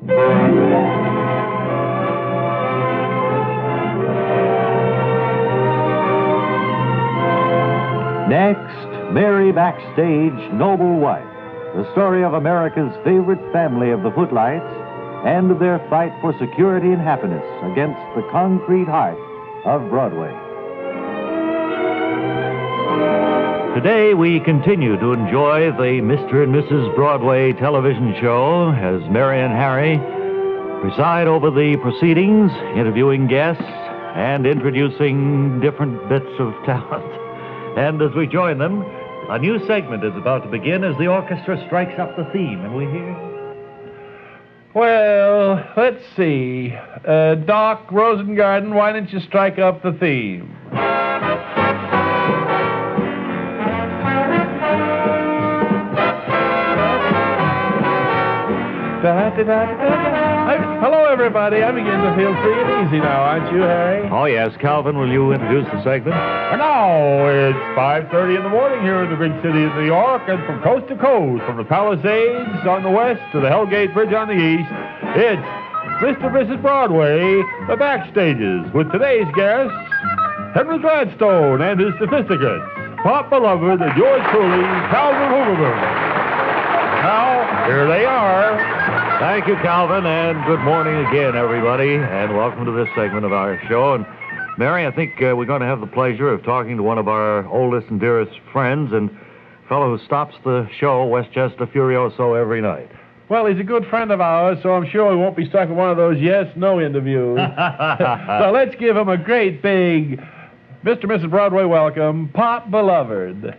Next, Mary Backstage, Noble Wife, the story of America's favorite family of the footlights and of their fight for security and happiness against the concrete heart of Broadway. Today we continue to enjoy the Mr. and Mrs. Broadway television show as Mary and Harry preside over the proceedings, interviewing guests and introducing different bits of talent. And as we join them, a new segment is about to begin as the orchestra strikes up the theme, and we hear... Well, let's see. Doc Rosengarten, why don't you strike up the theme? Hello, everybody. I begin to feel free and easy now, aren't you, Harry? Oh, yes. Calvin, will you introduce the segment? No, it's 5:30 in the morning here in the big city of New York, and from coast to coast, from the Palisades on the west to the Hellgate Bridge on the east, it's Mr. and Mrs. Broadway, the Backstages, with today's guests, Henry Gladstone and his sophisticates, Pop Beloved, and yours truly, Calvin Hooverman. Now, here they are. Thank you, Calvin, and good morning again, everybody, and welcome to this segment of our show. And Mary, I think we're going to have the pleasure of talking to one of our oldest and dearest friends, and a fellow who stops the show, Westchester Furioso, every night. Well, he's a good friend of ours, so I'm sure he won't be stuck in one of those yes-no interviews. So let's give him a great big Mr. and Mrs. Broadway welcome, Pop Beloved.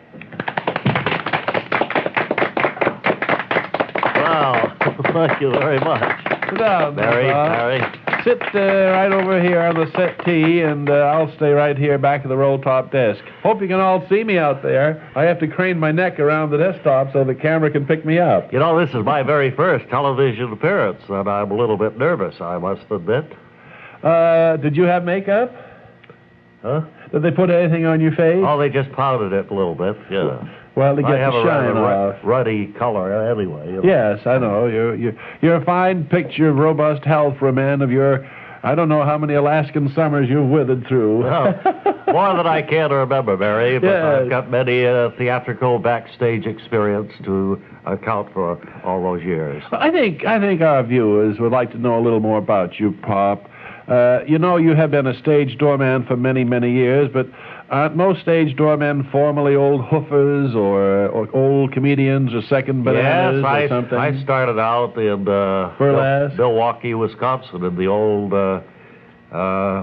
Wow, thank you very much. Sit down, Mary, Harry. Sit right over here on the settee, and I'll stay right here back of the roll-top desk. Hope you can all see me out there. I have to crane my neck around the desktop so the camera can pick me up. You know, this is my very first television appearance, and I'm a little bit nervous, I must admit. Did you have makeup? Huh? Did they put anything on your face? Oh, they just powdered it a little bit, yeah. Well, to get I have the a shine rather off. ruddy color anyway. You know. Yes, I know. You're a fine picture of robust health for a man of your... I don't know how many Alaskan summers you've withered through. Well, more than I can remember, Mary, but Yes. I've got many theatrical backstage experience to account for all those years. I think our viewers would like to know a little more about you, Pop. You know, you have been a stage doorman for many, many years, but aren't most stage doormen formerly old hoofers or old comedians or second bananas or something? I started out in Burlesque? Milwaukee, Wisconsin, in the old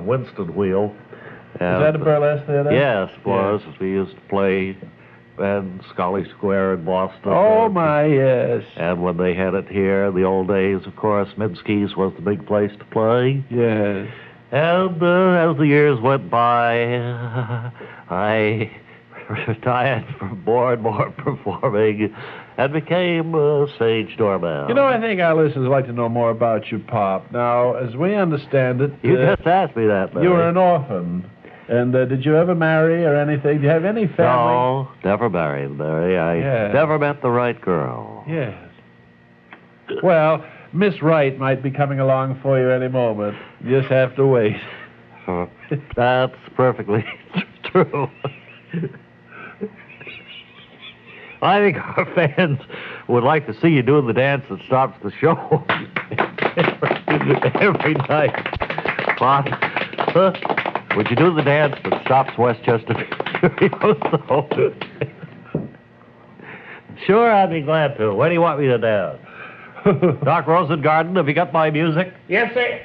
Winston Wheel. Is that a burlesque theater? Yes, it was. Yeah. We used to play in Scully Square in Boston. Oh, my, yes. And when they had it here in the old days, of course, Minsky's was the big place to play. Yes. And as the years went by, I retired from more and more performing and became a stage doorman. You know, I think our listeners would like to know more about you, Pop. Now, as we understand it... You just asked me that, Mary. You were an orphan. And did you ever marry or anything? Do you have any family? No, never married, Mary. I never met the right girl. Yes. Well... Miss Wright might be coming along for you any moment. You just have to wait. That's perfectly true. I think our fans would like to see you doing the dance that stops the show every night. Pop, would you do the dance that stops Westchester? Sure, I'd be glad to. Where do you want me to dance? Doc Rosengarten, have you got my music? Yes, sir.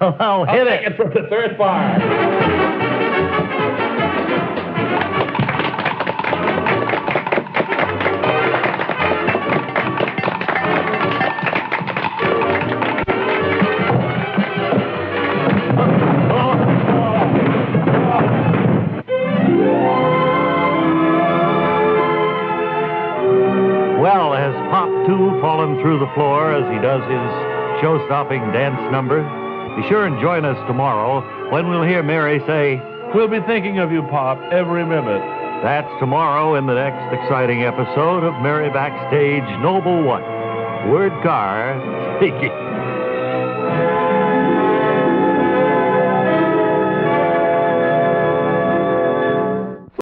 I'll hit it. Take it from the third bar. Well, has Pop 2 fallen through the floor as he does his show-stopping dance number? Be sure and join us tomorrow when we'll hear Mary say, "We'll be thinking of you, Pop, every minute." That's tomorrow in the next exciting episode of Mary Backstage, Noble Wife. word car speaking.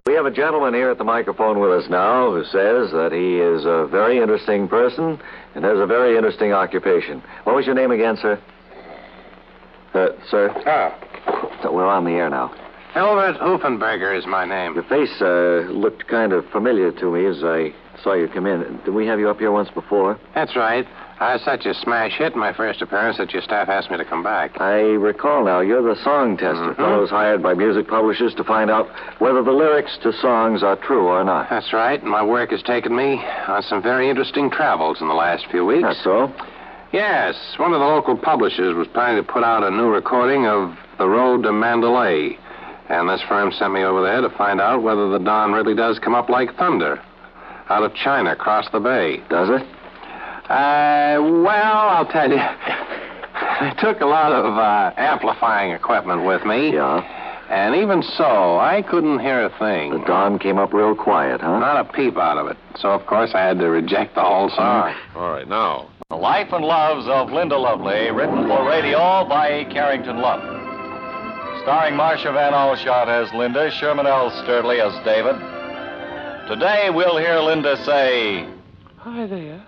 We have a gentleman here at the microphone with us now who says that he is a very interesting person and has a very interesting occupation. What was your name again, sir? Sir? So we're on the air now. Hilbert Hoofenberger is my name. Your face looked kind of familiar to me as I saw you come in. Did we have you up here once before? That's right. I was such a smash hit in my first appearance that your staff asked me to come back. I recall now, you're the song tester, fellows hired by music publishers to find out whether the lyrics to songs are true or not. That's right, and my work has taken me on some very interesting travels in the last few weeks. That's so? Yes, one of the local publishers was planning to put out a new recording of The Road to Mandalay, and this firm sent me over there to find out whether the Don really does come up like thunder out of China across the bay. Does it? Well, I'll tell you. I took a lot of amplifying equipment with me. Yeah. And even so, I couldn't hear a thing. The Don came up real quiet, huh? Not a peep out of it. So, of course, I had to reject the whole song. All right, now. The Life and Loves of Linda Lovely, written for radio by Carrington Love. Starring Marcia Van Alshot as Linda, Sherman L. Sturdley as David. Today we'll hear Linda say, "Hi there."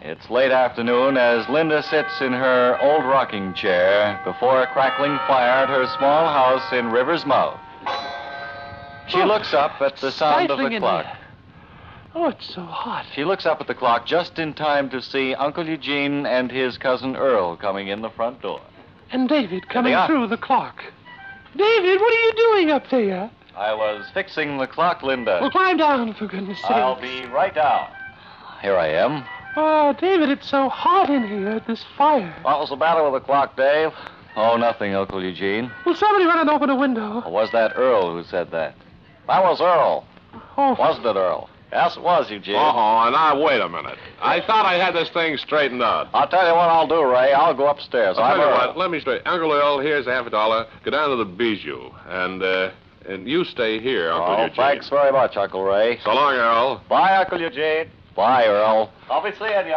It's late afternoon as Linda sits in her old rocking chair before a crackling fire at her small house in River's Mouth. She looks up at the sound of the clock. Oh, it's so hot. She looks up at the clock just in time to see Uncle Eugene and his cousin Earl coming in the front door. And David coming They are. through the clock. David, what are you doing up there? I was fixing the clock, Linda. Well, climb down, for goodness sake. I'll be right down. Here I am. Oh, David, it's so hot in here at this fire. What was the matter with the clock, Dave? Oh, nothing, Uncle Eugene. Will somebody run and open a window? Or was that Earl who said that? That was Earl. Oh, Wasn't it, Earl? Yes, it was, Eugene. Now, wait a minute. I thought I had this thing straightened out. I'll tell you what I'll do, Ray. I'll go upstairs. I'll I'm tell you Earl. what, let me straight. Uncle Earl, here's $50. Go down to the Bijou, and you stay here, Uncle Oh, Eugene. thanks very much, Uncle Ray. So long, Earl. Bye, Uncle Eugene. Bye, Earl. I'll be seeing you.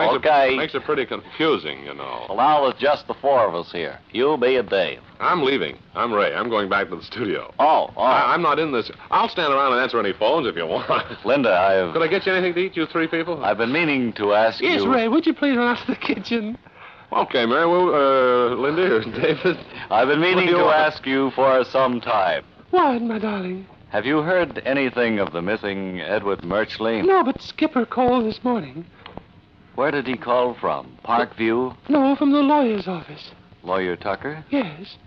Okay. Makes it pretty confusing, you know. Well, now there's just the four of us here. You, me, and Dave. I'm leaving. I'm Ray. I'm going back to the studio. Oh. I'm not in this. I'll stand around and answer any phones if you want. Linda, Could I get you anything to eat, you three people? I've been meaning to ask yes, you... Ray, would you please run out to the kitchen? Okay, Mary. Well, Linda or David? I've been meaning What do you to want? ask you for some time. What, my darling? Have you heard anything of the missing Edward Murchley? No, but Skipper called this morning. Where did he call from? Parkview? No, from the lawyer's office. Lawyer Tucker? Yes.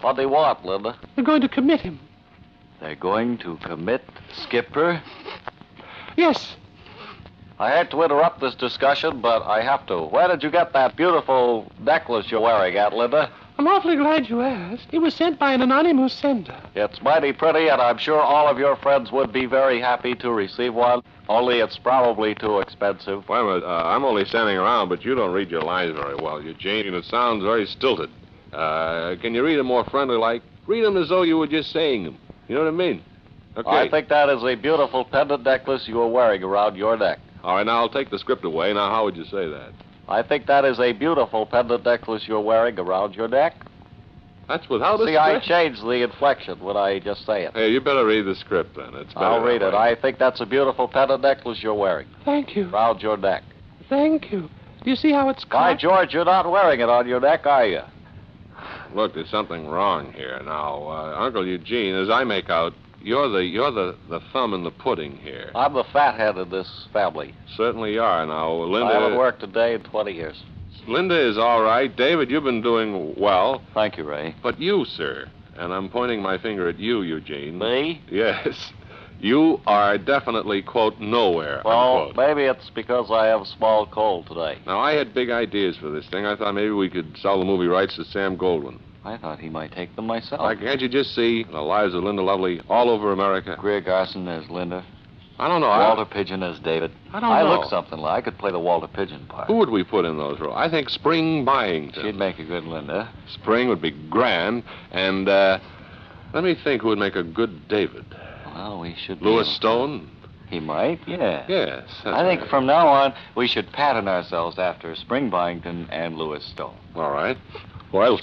What do they want, Linda? They're going to commit him. They're going to commit Skipper? Yes. I hate to interrupt this discussion, but I have to. Where did you get that beautiful necklace you're wearing at, Linda? I'm awfully glad you asked. It was sent by an anonymous sender. It's mighty pretty, and I'm sure all of your friends would be very happy to receive one. Only it's probably too expensive. Wait a minute. I'm only standing around, but you don't read your lines very well, Eugene, and it sounds very stilted. Can you read them more friendly-like? Read them as though you were just saying them. You know what I mean? Okay. I think that is a beautiful pendant necklace you are wearing around your neck. All right, now I'll take the script away. Now, how would you say that? I think that is a beautiful pendant necklace you're wearing around your neck. That's without a See, I script? changed the inflection when I just say it. Hey, you better read the script, then. It's better I'll that read it. way. I think that's a beautiful pendant necklace you're wearing Thank you. around your neck. Thank you. Do you see how it's By cut? George, you're not wearing it on your neck, are you? Look, there's something wrong here. Now, Uncle Eugene, as I make out, you're the thumb in the pudding here. I'm the fathead in this family. Certainly you are. Now, Linda... I haven't worked a day in 20 years. Linda is all right. David, you've been doing well. Thank you, Ray. But you, sir, and I'm pointing my finger at you, Eugene. Me? Yes. You are definitely, quote, nowhere, Well, unquote. maybe it's because I have a small cold today. Now, I had big ideas for this thing. I thought maybe we could sell the movie rights to Sam Goldwyn. I thought he might take them myself. Like, can't you just see the lives of Linda Lovely all over America? Greer Garson as Linda. I don't know. Walter Pigeon as David. I don't know. look something like I could play the Walter Pigeon part. Who would we put in those roles? I think Spring Byington. She'd make a good Linda. Spring would be grand. And, let me think who would make a good David. Well, we should be Louis able- Stone? He might, yeah. Yes. I think from now on, we should pattern ourselves after Spring Byington and Louis Stone. All right. Well,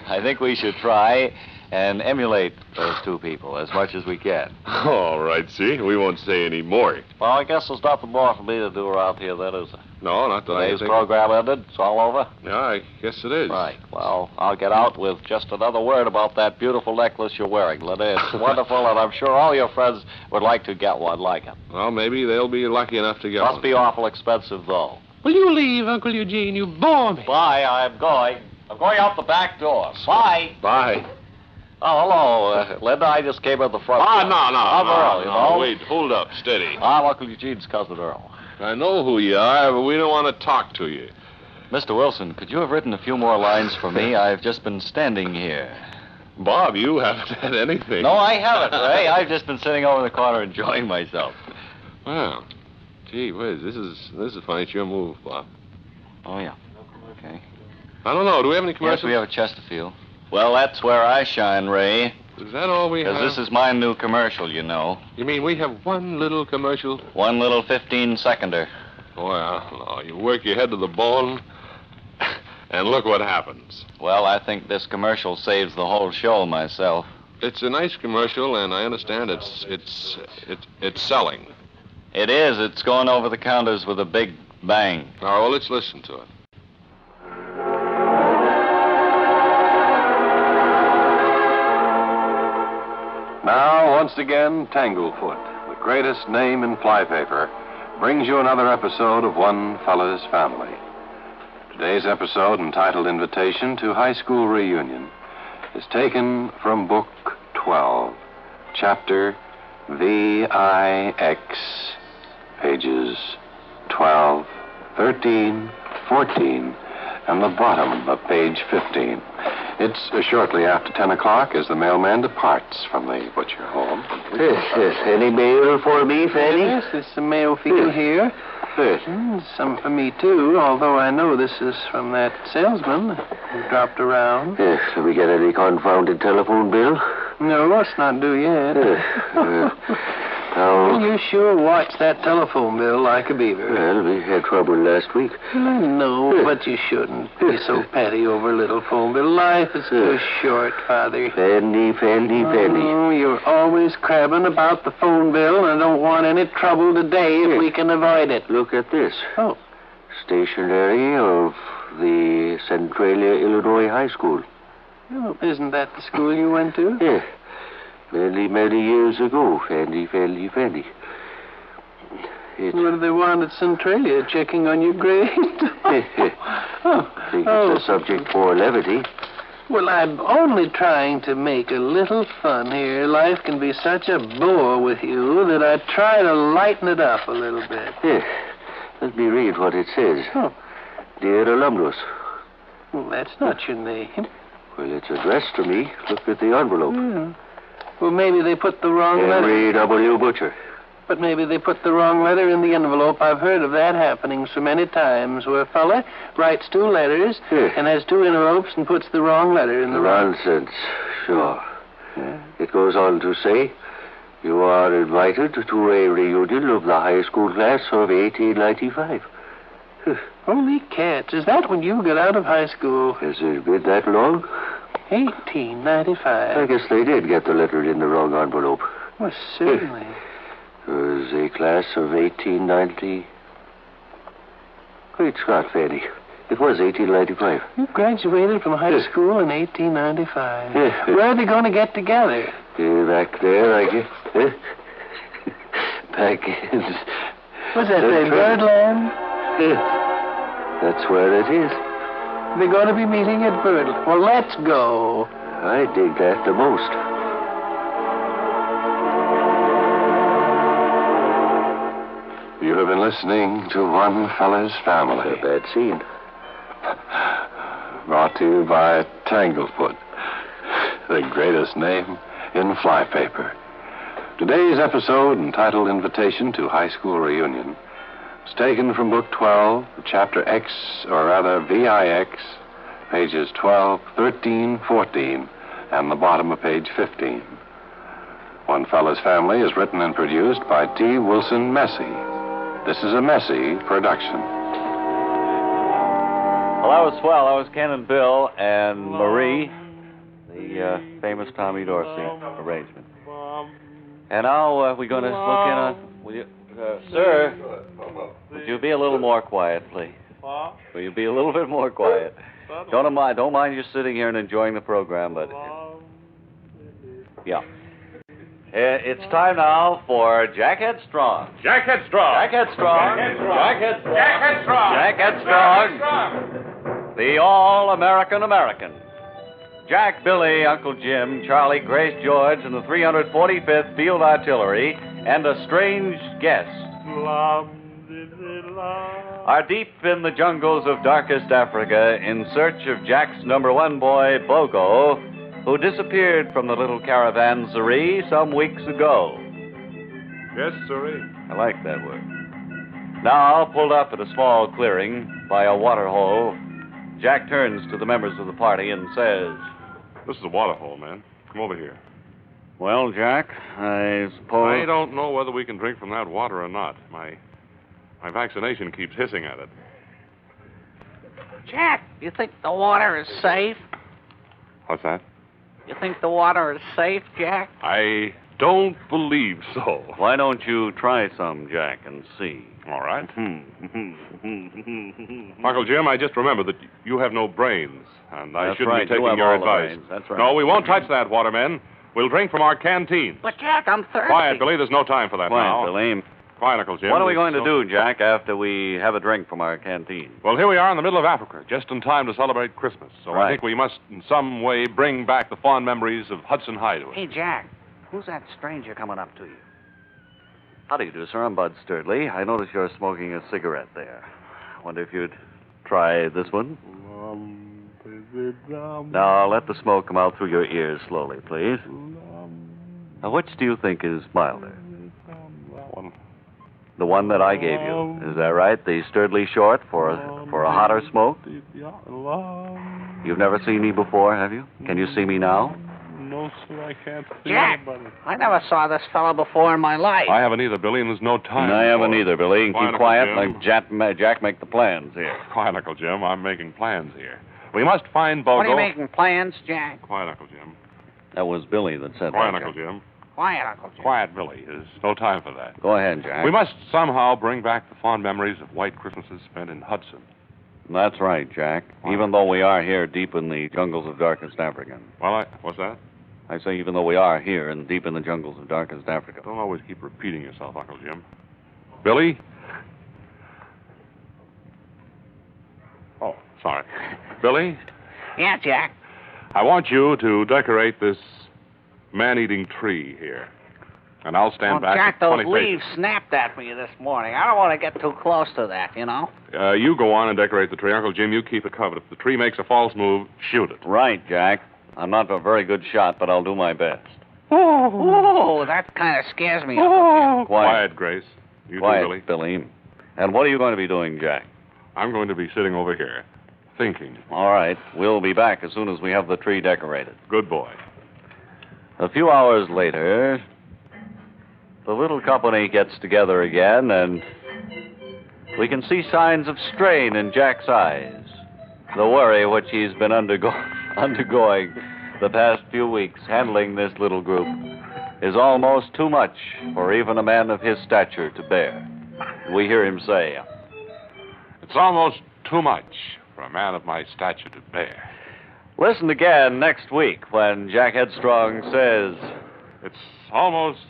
I think we should try and emulate those two people as much as we can. All right, see? We won't say any more. Well, I guess there's nothing more for me to do around here then, is there? No, not that I Today's think. program ended. It's all over? Yeah, I guess it is. Right. Well, I'll get out with just another word about that beautiful necklace you're wearing, Linda. It's wonderful, and I'm sure all your friends would like to get one like it. Well, maybe they'll be lucky enough to get Must one. be awful expensive, though. Will you leave, Uncle Eugene? You bore me. Bye, I'm going. I'm going out the back door. Bye. Bye. Oh, hello, Linda. I just came in the front door. I'm Earl, you know. Wait, hold up, steady. I'm Uncle Eugene's cousin Earl. I know who you are, but we don't want to talk to you. Mr. Wilson, could you have written a few more lines for me? I've just been standing here. Bob, you haven't had anything. No, I haven't, Ray. I've just been sitting over in the corner enjoying myself. Well, gee whiz, this is funny. It's your move, Bob. Oh, yeah. Okay. I don't know. Do we have any Yes, commercials? we have a Chesterfield. Well, that's where I shine, Ray. Is that all we have? Because this is my new commercial, you know. You mean we have one little commercial? One little 15-seconder. Well, no, you work your head to the bone, and look what happens. Well, I think this commercial saves the whole show myself. It's a nice commercial, and I understand it's selling. It is. It's going over the counters with a big bang. All right, well, let's listen to it. Now, once again, Tanglefoot, the greatest name in flypaper, brings you another episode of One Fella's Family. Today's episode, entitled Invitation to High School Reunion, is taken from Book 12, Chapter VIX, pages 12, 13, 14, and the bottom of page 15. It's shortly after 10 o'clock as the mailman departs from the butcher home. Yes. Any mail for me, Fanny? Yes, there's some mail for you here. Yes. Some for me, too, although I know this is from that salesman who dropped around. Yes. Have we got any confounded telephone bill? No, it's not due yet. Now, You sure watched that telephone bill like a beaver. well, we had trouble last week. I know, but you shouldn't be so petty over a little phone bill. Life is so short, Father. Fanny. Oh, you're always crabbing about the phone bill, and I don't want any trouble today if we can avoid it. Look at this. Oh. Stationery of the Centralia, Illinois High School. Oh, isn't that the school you went to? Yeah. Many years ago, Fanny. It's... What do they want at Centralia? Checking on your grade? I think it's a subject for levity. Well, I'm only trying to make a little fun here. Life can be such a bore with you that I try to lighten it up a little bit. Yes. Let me read what it says. Oh. Dear alumnus. Well, that's not your name. Well, it's addressed to me. Look at the envelope. Yeah. Well, maybe they put the wrong letter. Henry W. Butcher. But maybe they put the wrong letter in the envelope. I've heard of that happening so many times, where a fella writes two letters and has two envelopes and puts the wrong letter in the wrong... Nonsense. Sure. Yeah. It goes on to say, you are invited to a reunion of the high school class of 1895. Holy cats, is that when you got out of high school? Has it been that long? 1895. I guess they did get the letter in the wrong envelope. Well, certainly. It was a class of 1890... Great Scott, Fanny. It was 1895. You graduated from high school in 1895. Where are they going to get together? Back there, I guess. Back in... What's that say, Birdland? That's where it is. They're going to be meeting at Birdland. Well, let's go. I dig that the most. You have been listening to One Fella's Family. A bad scene. Brought to you by Tanglefoot, the greatest name in flypaper. Today's episode, entitled Invitation to High School Reunion, was taken from Book 12, Chapter X, or rather VIX, pages 12, 13, 14, and the bottom of page 15. One Fella's Family is written and produced by T. Wilson Messy. This is a Messy production. Well, that was swell. That was Ken and Bill and Marie, the famous Tommy Dorsey arrangement. And now we're going to look in on... Will you, sir, would you be a little more quiet, please? Will you be a little bit more quiet? Don't mind you sitting here and enjoying the program, but... Yeah. It's time now for Jack Headstrong. Jack Headstrong. Jack Headstrong. Jack Headstrong. Jack Headstrong. Jack Headstrong. The All-American American. Jack, Billy, Uncle Jim, Charlie, Grace, George, and the 345th Field Artillery, and a strange guest are deep in the jungles of darkest Africa in search of Jack's #1 boy, Bogo, who disappeared from the little caravanserai some weeks ago. Yes, sirree. I like that word. Now, pulled up at a small clearing by a water hole, Jack turns to the members of the party and says, This is a water hole, man. Come over here. Well, Jack, I suppose... I don't know whether we can drink from that water or not. My vaccination keeps hissing at it. Jack, you think the water is safe? What's that? You think the water is safe, Jack? I don't believe so. Why don't you try some, Jack, and see? All right. Uncle Jim, I just remembered that you have no brains, and I That's shouldn't right. be You taking have your all the advice. brains. That's right. No, we won't touch that water, men. We'll drink from our canteen. But, Jack, I'm thirsty. Quiet, Billy. There's no time for that now. Quiet, Billy. Quiet, Uncle Jim. What are we going to do, Jack, after we have a drink from our canteen? Well, here we are in the middle of Africa, just in time to celebrate Christmas. So Right. I think we must, in some way, bring back the fond memories of Hudson High to us. Hey, Jack, who's that stranger coming up to you? How do you do, sir? I'm Bud Sturdley. I notice you're smoking a cigarette there. Wonder if you'd try this one? Now, let the smoke come out through your ears slowly, please. Now, which do you think is milder? The one that I gave you. Is that right? The Sturdley short for a hotter smoke? You've never seen me before, have you? Can you see me now? No, sir, I can't see Jack, I never saw this fellow before in my life. I haven't either, Billy, and there's no time. I haven't for it. either, Billy. Quiet, Keep quiet Uncle and let Jack make the plans here. Quiet, Uncle Jim. I'm making plans here. We must find Bogo. What are you making plans, Jack? Quiet, Uncle Jim. That was Billy that said Quiet, that. Uncle Jim. Quiet, Uncle Jim. Quiet, Billy. There's no time for that. Go ahead, Jack. We must somehow bring back the fond memories of white Christmases spent in Hudson. That's right, Jack. Even though we are here deep in the jungles of darkest Africa. Well, what's that? I say even though we are here and deep in the jungles of darkest Africa. Don't always keep repeating yourself, Uncle Jim. Billy? Oh, sorry. Billy, Yeah, Jack. I want you to decorate this man-eating tree here. And I'll stand back Jack, at those 20 leaves paces. snapped at me this morning. I don't want to get too close to that, you know? You go on and decorate the tree. Uncle Jim, you keep it covered. If the tree makes a false move, shoot it. Right, Jack. I'm not a very good shot, but I'll do my best. Oh, that kind of scares me. Uncle Jim. Quiet, Grace. You Quiet, do, Billy. Billy. And what are you going to be doing, Jack? I'm going to be sitting over here, thinking. All right. We'll be back as soon as we have the tree decorated. Good boy. A few hours later, the little company gets together again, and we can see signs of strain in Jack's eyes. The worry which he's been undergoing the past few weeks handling this little group is almost too much for even a man of his stature to bear. We hear him say, It's almost too much for a man of my stature to bear. Listen again next week when Jack Headstrong says, It's almost...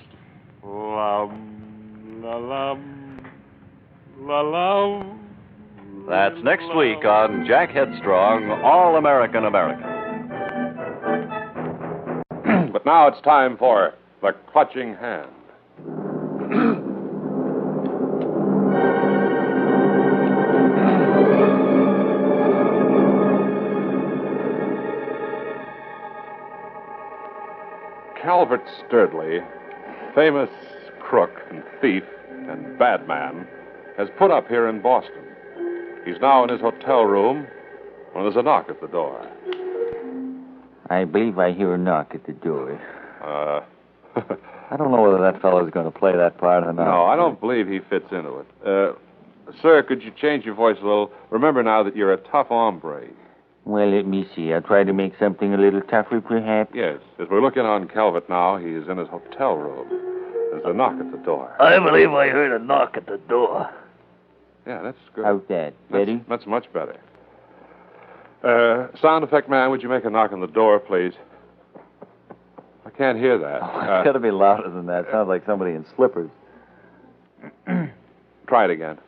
That's next week on Jack Headstrong, All-American American. But now it's time for The Clutching Hand. Calvert Sturdley, famous crook and thief and bad man, has put up here in Boston. He's now in his hotel room when there's a knock at the door. I believe I hear a knock at the door. I don't know whether that fellow's going to play that part or not. No, I don't believe he fits into it. Sir, could you change your voice a little? Remember now that you're a tough hombre. Well, let me see. I'll try to make something a little tougher, perhaps. Yes. As we're looking on Calvert now, he is in his hotel room. There's a knock at the door. I believe I heard a knock at the door. Yeah, that's good. How's that? Better? That's much better. Sound effect man, would you make a knock on the door, please? I can't hear that. It's got to be louder than that. Sounds like somebody in slippers. Try it again.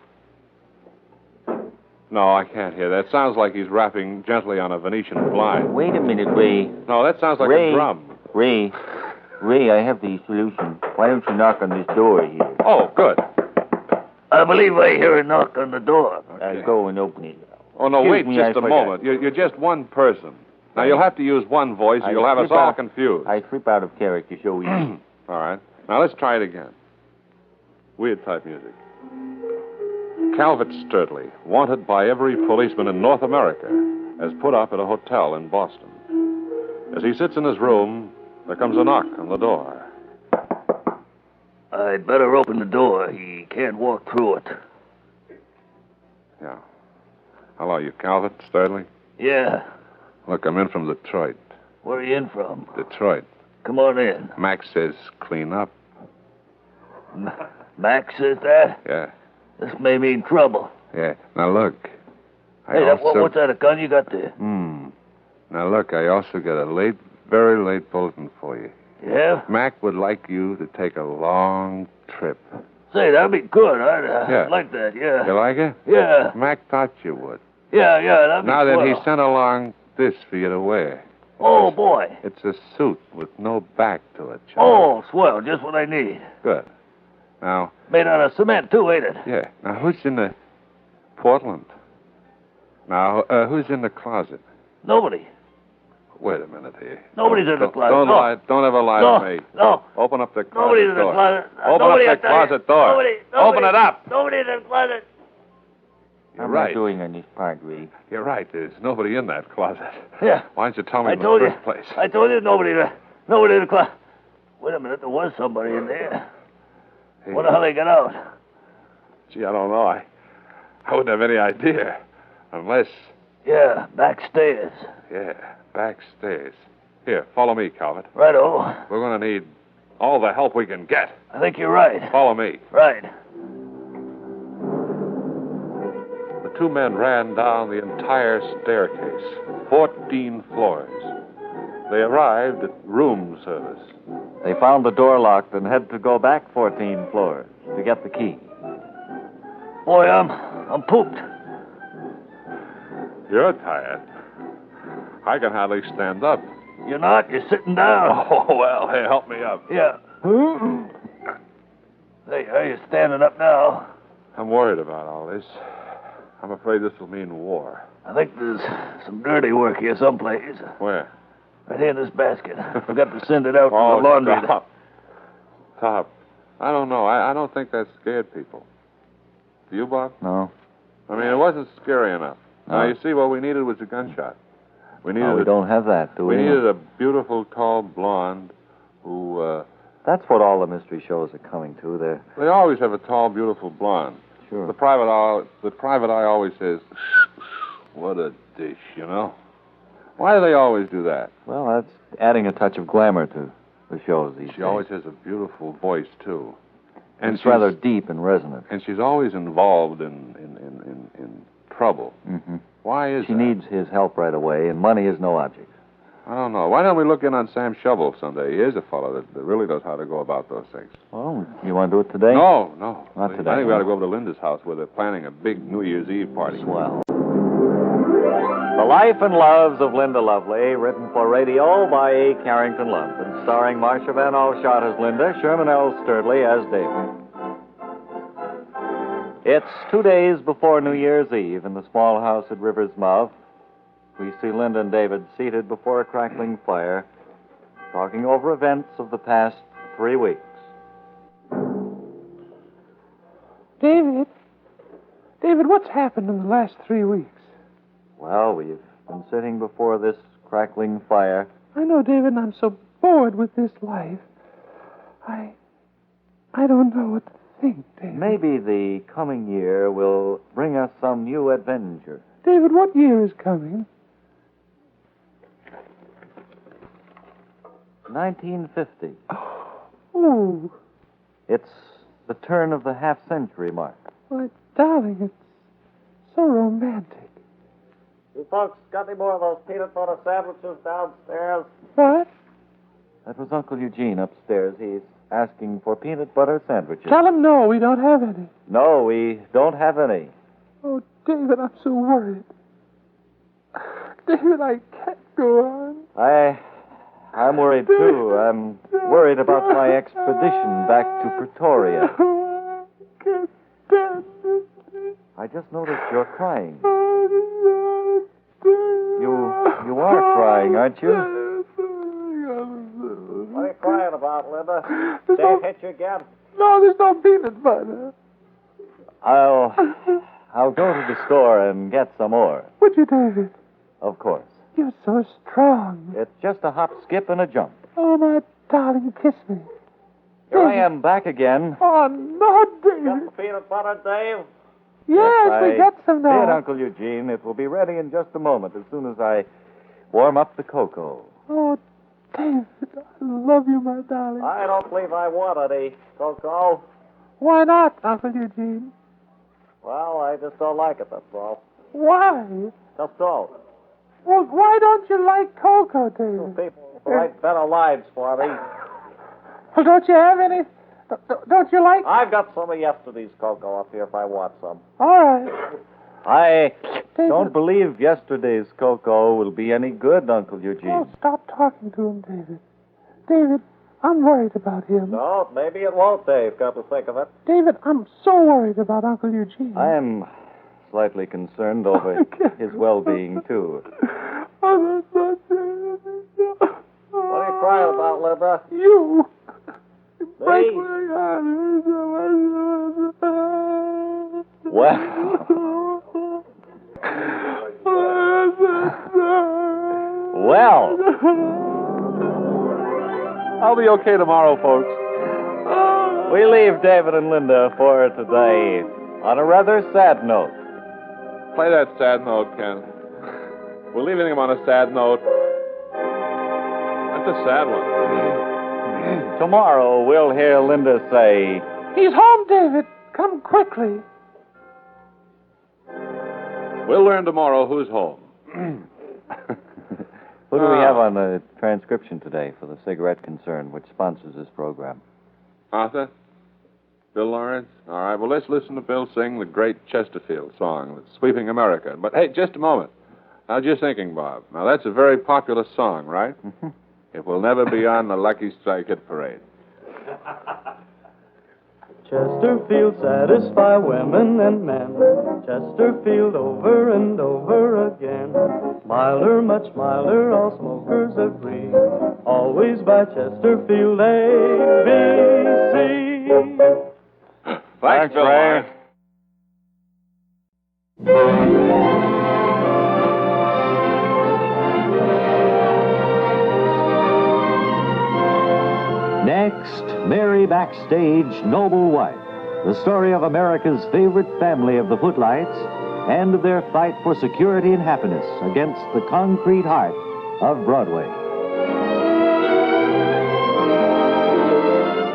No, I can't hear that. It sounds like he's rapping gently on a Venetian blind. Wait a minute, Ray. No, that sounds like Ray. a drum. Ray, I have the solution. Why don't you knock on this door here? Oh, good. I believe I hear a knock on the door. Okay. I'll go and open it. Oh, no, Excuse wait me, just I a forgot. moment. You're just one person. Now, you'll have to use one voice, or you'll have us all confused. I slip out of character so easy. All right. Now, let's try it again. Weird type music. Calvert Sturdley, wanted by every policeman in North America, has put up at a hotel in Boston. As he sits in his room, there comes a knock on the door. I'd better open the door. He can't walk through it. Yeah. Hello, you Calvert Sturdley? Yeah. Look, I'm in from Detroit. Where are you in from? Detroit. Come on in. Max says clean up. Max says that? Yeah. This may mean trouble. Yeah. Now, look. What's that, a gun you got there? Now, look, I also got a very late bulletin for you. Yeah? Mac would like you to take a long trip. Say, that'd be good. Yeah. I'd like that, yeah. You like it? Yeah. Mac thought you would. Yeah, that'd be Now then, swell. he sent along this for you to wear. Oh, boy. It's a suit with no back to it, Charlie. Oh, swell. Just what I need. Good. Now, Made out of cement, too, ain't it? yeah. Now, who's in the Portland? Now, who's in the closet? Nobody. Wait a minute here. Nobody's in the closet. Don't No. lie. Don't ever lie No, to me. no. Open up the closet Nobody's in the door. closet. Open Nobody, up the closet door. Nobody. Open it up. Nobody's in the closet. You're How am right. I doing on this part, Ray? You're right. There's nobody in that closet. Yeah. Why didn't you tell me I in the told you. first place? I told you nobody in the closet. Wait a minute. There was somebody in there. Hey, What the hell they got out? Gee, I don't know. I wouldn't have any idea. Unless, Yeah, backstairs. backstairs. Here, follow me, Calvert. Righto. We're going to need all the help we can get. I think you're right. Follow me. Right. The two men ran down the entire staircase, 14 floors. They arrived at room service. They found the door locked and had to go back 14 floors to get the key. Boy, I'm pooped. You're tired. I can hardly stand up. You're not. You're sitting down. Oh, well, hey, help me up. Yeah. Hey, are you standing up now? I'm worried about all this. I'm afraid this will mean war. I think there's some dirty work here someplace. Where? Right here in this basket. I forgot to send it out to Oh, the laundry. Stop. I don't know. I don't think that scared people. Do you, Bob? No. I mean, it wasn't scary enough. No. Now, you see, what we needed was a gunshot. We needed No, we don't have that, do we? We needed a beautiful, tall blonde who, That's what all the mystery shows are coming to. They always have a tall, beautiful blonde. Sure. The private eye always says, what a dish, you know? Why do they always do that? Well, that's adding a touch of glamour to the shows these days. She always has a beautiful voice, too. And it's rather deep and resonant. And she's always involved in trouble. Mm-hmm. Why is She that? needs his help right away, and money is no object. I don't know. Why don't we look in on Sam Shovel someday? Here's a fellow that really knows how to go about those things. Well, you want to do it today? No. Not today. I think we ought to go over to Linda's house where they're planning a big New Year's Eve party. Swell. The Life and Loves of Linda Lovely, written for radio by A. Carrington Lump, and starring Marcia Van Alshot as Linda, Sherman L. Sturdley as David. It's 2 days before New Year's Eve in the small house at River's Mouth. We see Linda and David seated before a crackling fire, talking over events of the past 3 weeks. David, what's happened in the last 3 weeks? Well, we've been sitting before this crackling fire. I know, David, and I'm so bored with this life. I don't know what to think, David. Maybe the coming year will bring us some new adventure. David, what year is coming? 1950. Oh. It's the turn of the half-century mark. My darling, it's so romantic. You folks got any more of those peanut butter sandwiches downstairs? What? That was Uncle Eugene upstairs. He's asking for peanut butter sandwiches. Tell him no, we don't have any. No, we don't have any. Oh, David, I'm so worried. David, I can't go on. I'm worried, too. I'm worried about my expedition back to Pretoria. I can't stand it. I just noticed you're crying. You are crying, aren't you? What are you crying about, Linda? Dave hit you again? No, there's no peanut butter. I'll go to the store and get some more. Would you, David? Of course. You're so strong. It's just a hop, skip, and a jump. Oh, my darling, kiss me. Here I am, back again. Oh, no, David. Got the peanut butter, Dave? Yes, we got some now. Did, Uncle Eugene. It will be ready in just a moment, as soon as I warm up the cocoa. Oh, David, I love you, my darling. I don't believe I want any cocoa. Why not, Uncle Eugene? Well, I just don't like it, that's all. Why? Just don't. Well, why don't you like cocoa, David? People write better lines for me. Well, don't you have any? Don't you like? I've got some of yesterday's cocoa up here if I want some. All right. I don't believe yesterday's cocoa will be any good, Uncle Eugene. Oh, stop talking to him, David. David, I'm worried about him. No, maybe it won't, Dave, come to think of it. David, I'm so worried about Uncle Eugene. I am slightly concerned over his well-being, too. What are you crying about, Linda? You. Me? Well. I'll be okay tomorrow, folks. We leave David and Linda for today on a rather sad note. Play that sad note, Ken. We're leaving him on a sad note. That's a sad one. Tomorrow, we'll hear Linda say, "He's home, David. Come quickly." We'll learn tomorrow who's home. Who do we have on the transcription today for the cigarette concern, which sponsors this program? Arthur? Bill Lawrence? All right, well, let's listen to Bill sing the great Chesterfield song that's sweeping America. But, hey, just a moment. I was just thinking, Bob. Now, that's a very popular song, right? Mm-hmm. It will never be on the Lucky Strike Hit Parade. Chesterfield satisfy women and men. Chesterfield over and over again. Milder, much milder, all smokers agree. Always by Chesterfield ABC. Thanks, Bill Lawrence. Next, Mary Backstage, Noble Wife, the story of America's favorite family of the Footlights and of their fight for security and happiness against the concrete heart of Broadway.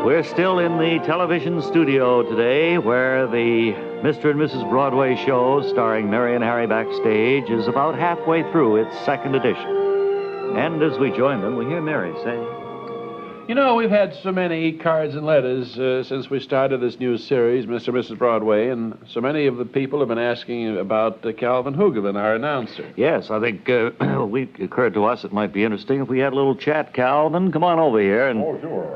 We're still in the television studio today where the Mr. and Mrs. Broadway show starring Mary and Harry Backstage is about halfway through its second edition. And as we join them, we hear Mary say, "You know, we've had so many cards and letters since we started this new series, Mr. and Mrs. Broadway, and so many of the people have been asking about Calvin Hoogerman, our announcer." Yes, I think it occurred to us it might be interesting if we had a little chat, Calvin. Come on over here and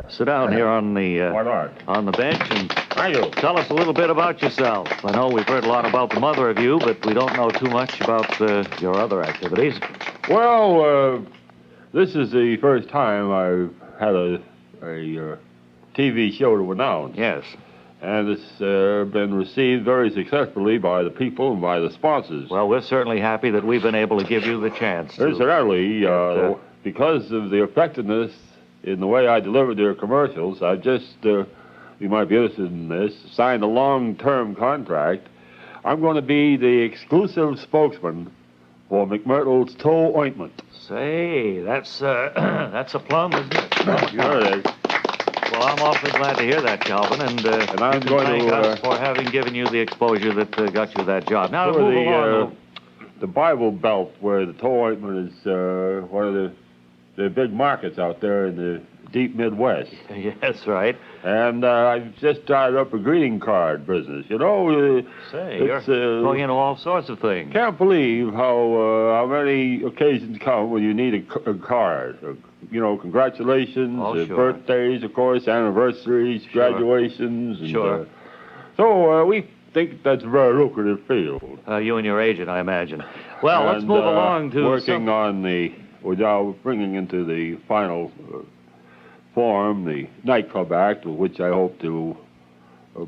sit down here on the Why not? on the bench and tell us a little bit about yourself. I know we've heard a lot about the mother of you, but we don't know too much about your other activities. Well, this is the first time I've had a TV show to announce. Yes. And it's been received very successfully by the people and by the sponsors. Well, we're certainly happy that we've been able to give you the chance. Incidentally, because of the effectiveness in the way I delivered their commercials. I just, you might be interested in this, signed a long-term contract. I'm going to be the exclusive spokesman for McMurtle's toe ointment. Say, that's a plum, isn't it? Sure it is. Well, I'm awfully glad to hear that, Calvin, and I'm going thank to us for having given you the exposure that got you that job. Now, to for move along. the Bible Belt, where the toe ointment is one of the big markets out there in the deep Midwest. Yes, right. And I've just started up a greeting card business. You know, Say, you're going into all sorts of things. Can't believe how many occasions come when you need a card. You know, congratulations, Sure. birthdays, of course, anniversaries, graduations. And, Sure. So we think that's a very lucrative field. You and your agent, I imagine. Well, let's And, move along to working on we're now bringing into the final form the nightclub act, with which I hope to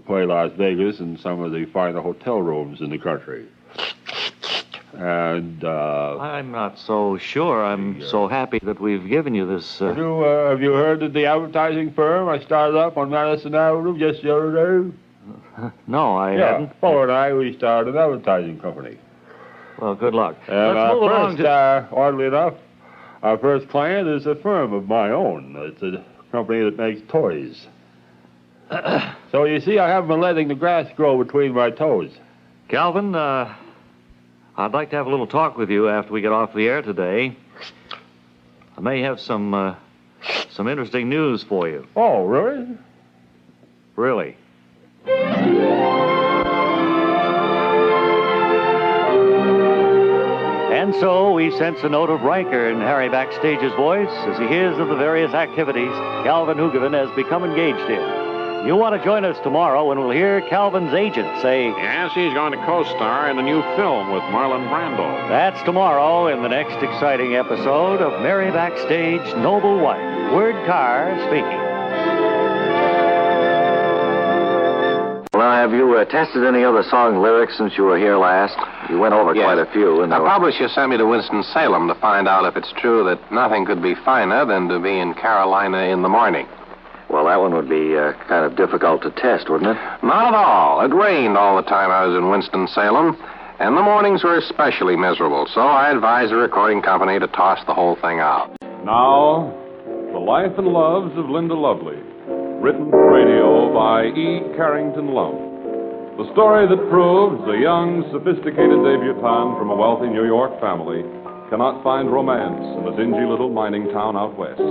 play Las Vegas and some of the finer hotel rooms in the country. And I'm not so sure. I'm so happy that we've given you this. have you heard of the advertising firm I started up on Madison Avenue just the other day? No, I hadn't. Paul and I, we started an advertising company. Well, good luck. And Let's move along oddly enough, our first client is a firm of my own. It's a company that makes toys. So you see, I haven't been letting the grass grow between my toes. Calvin, I'd like to have a little talk with you after we get off the air today. I may have some interesting news for you. Oh, really? Really. And so we sense a note of rancor in Harry Backstage's voice as he hears of the various activities Calvin Hoogovan has become engaged in. You'll want to join us tomorrow when we'll hear Calvin's agent say, Yes, he's going to co-star in a new film with Marlon Brando. That's tomorrow in the next exciting episode of Mary Backstage, Noble Wife. Word Carr speaking. Well, have you tested any other song lyrics since you were here last? You went over quite a few. And the publisher sent me to Winston-Salem to find out if it's true that nothing could be finer than to be in Carolina in the morning. Well, that one would be kind of difficult to test, wouldn't it? Not at all. It rained all the time I was in Winston-Salem, and the mornings were especially miserable, so I advised the recording company to toss the whole thing out. Now, The Life and Loves of Linda Lovely, written for radio by E. Carrington Lump. The story that proves a young, sophisticated debutante from a wealthy New York family cannot find romance in a dingy little mining town out west.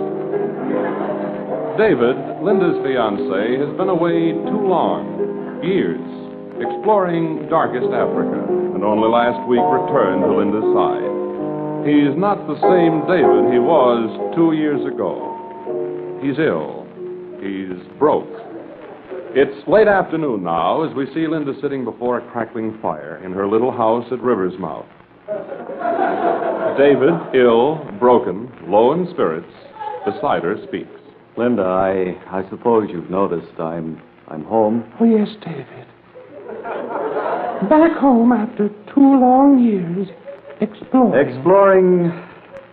David, Linda's fiancé, has been away too long, years, exploring darkest Africa, and only last week returned to Linda's side. He's not the same David he was 2 years ago. He's ill. He's broke. It's late afternoon now as we see Linda sitting before a crackling fire in her little house at River's Mouth. David, ill, broken, low in spirits, beside her speaks. Linda, I suppose you've noticed I'm home. Oh, yes, David. Back home after 2 long years, Exploring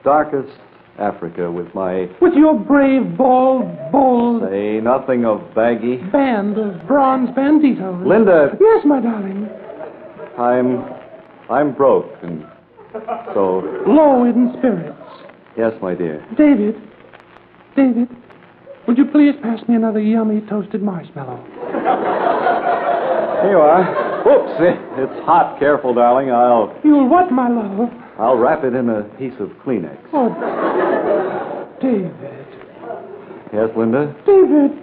darkest Africa with your brave, bold... Say nothing of baggy. Band of bronze banditos. Linda. Yes, my darling. I'm broke, and so... Low in spirits. Yes, my dear. David, would you please pass me another yummy toasted marshmallow? Here you are. Whoops, it's hot. Careful, darling. You'll what, my love? I'll wrap it in a piece of Kleenex. Oh, David. Yes, Linda? David,